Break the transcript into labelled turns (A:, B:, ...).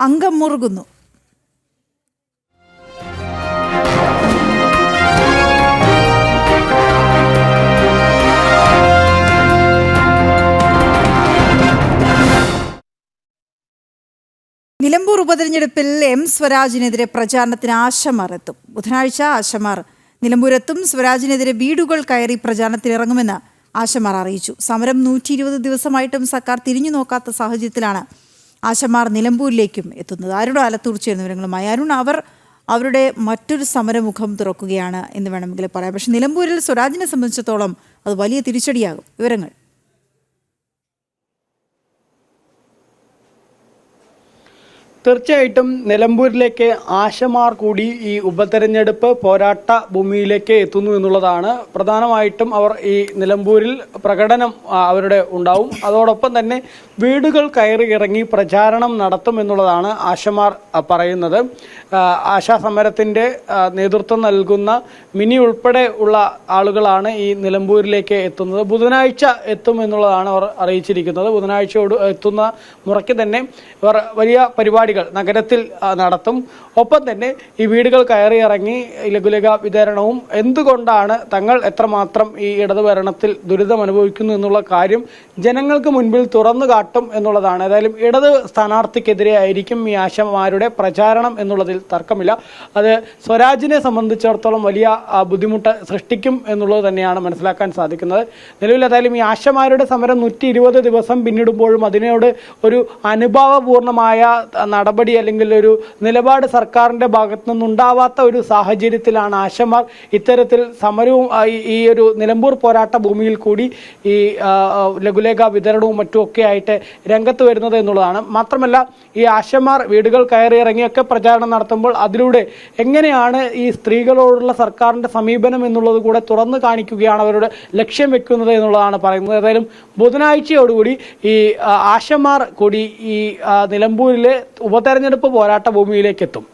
A: അംഗം മുറുകുന്നു. നിലമ്പൂർ ഉപതെരഞ്ഞെടുപ്പിൽ എം സ്വരാജിനെതിരെ പ്രചാരണത്തിന് ആശമാർ എത്തും. ബുധനാഴ്ച ആശമാർ നിലമ്പൂരെത്തും. സ്വരാജിനെതിരെ വീടുകൾ കയറി പ്രചാരണത്തിനിറങ്ങുമെന്ന് ആശമാർ അറിയിച്ചു. സമരം 120 ദിവസമായിട്ടും സർക്കാർ തിരിഞ്ഞു നോക്കാത്ത സാഹചര്യത്തിലാണ് ആശമാർ നിലമ്പൂരിലേക്കും എത്തുന്നത്. അരുൺ ആലത്തൂർ ചേരുന്ന വിവരങ്ങളുമായി. അരുൺ, അവരുടെ മറ്റൊരു സമരമുഖം തുറക്കുകയാണ് എന്ന് വേണമെങ്കിൽ പറയാം. പക്ഷെ നിലമ്പൂരിൽ സ്വരാജിനെ സംബന്ധിച്ചിടത്തോളം അത് വലിയ തിരിച്ചടിയാകും. വിവരങ്ങൾ.
B: തീർച്ചയായിട്ടും നിലമ്പൂരിലേക്ക് ആശമാർ കൂടി ഈ ഉപതെരഞ്ഞെടുപ്പ് പോരാട്ട ഭൂമിയിലേക്ക് എത്തുന്നു എന്നുള്ളതാണ്. പ്രധാനമായിട്ടും അവർ ഈ നിലമ്പൂരിൽ പ്രകടനം അവരുടെ ഉണ്ടാവും. അതോടൊപ്പം തന്നെ വീടുകൾ കയറി ഇറങ്ങി പ്രചാരണം നടത്തും എന്നുള്ളതാണ് ആശമാർ പറയുന്നത്. ആശാസമരത്തിൻ്റെ നേതൃത്വം നൽകുന്ന മിനി ഉൾപ്പെടെ ഉള്ള ആളുകളാണ് ഈ നിലമ്പൂരിലേക്ക് എത്തുന്നത്. ബുധനാഴ്ച എത്തും എന്നുള്ളതാണ് അവർ അറിയിച്ചിരിക്കുന്നത്. ബുധനാഴ്ചയോട് എത്തുന്ന മുറയ്ക്ക് തന്നെ ഇവർ വലിയ പരിപാടികൾ നഗരത്തിൽ നടത്തും. ഒപ്പം തന്നെ ഈ വീടുകൾ കയറി ഇറങ്ങി ലഘുലേഖ വിതരണവും എന്തുകൊണ്ടാണ് തങ്ങൾ എത്രമാത്രം ഈ ഇടതു ഭരണത്തിൽ ദുരിതം അനുഭവിക്കുന്നു എന്നുള്ള കാര്യം ജനങ്ങൾക്ക് മുൻപിൽ തുറന്നു കാട്ടും എന്നുള്ളതാണ്. ഏതായാലും ഇടത് സ്ഥാനാർത്ഥിക്കെതിരെ ആയിരിക്കും ഈ ആശമാരുടെ പ്രചാരണം എന്നുള്ളതിൽ തർക്കമില്ല. അത് സ്വരാജിനെ സംബന്ധിച്ചിടത്തോളം വലിയ ബുദ്ധിമുട്ട് സൃഷ്ടിക്കും എന്നുള്ളത് തന്നെയാണ് മനസ്സിലാക്കാൻ സാധിക്കുന്നത്. നിലവിൽ ഏതായാലും ഈ ആശമാരുടെ സമരം 120 ദിവസം പിന്നിടുമ്പോഴും അതിനോട് ഒരു അനുഭാവപൂർണമായ നടപടി അല്ലെങ്കിൽ ഒരു നിലപാട് സർക്കാരിന്റെ ഭാഗത്തു നിന്നുണ്ടാവാത്ത ഒരു സാഹചര്യത്തിലാണ് ആശമാർ ഇത്തരത്തിൽ സമരവും ഈ ഒരു നിലമ്പൂർ പോരാട്ട ഭൂമിയിൽ കൂടി ഈ ലഘുലേഖ വിതരണവും മറ്റുമൊക്കെ ആയിട്ട് രംഗത്ത് വരുന്നത് എന്നുള്ളതാണ്. മാത്രമല്ല ഈ ആശമാർ വീടുകൾ കയറി ഇറങ്ങിയൊക്കെ പ്രചാരണം നടത്തുമ്പോൾ അതിലൂടെ എങ്ങനെയാണ് ഈ സ്ത്രീകളോടുള്ള സർക്കാരിന്റെ സമീപനം എന്നുള്ളത് കൂടെ തുറന്നു കാണിക്കുകയാണ് അവരുടെ ലക്ഷ്യം വെക്കുന്നത് എന്നുള്ളതാണ് പറയുന്നത്. ഏതായാലും ബുധനാഴ്ചയോടുകൂടി ഈ ആശമാർ കൂടി ഈ നിലമ്പൂരിലെ ഉപതെരഞ്ഞെടുപ്പ് പോരാട്ട ഭൂമിയിലേക്ക് എത്തും.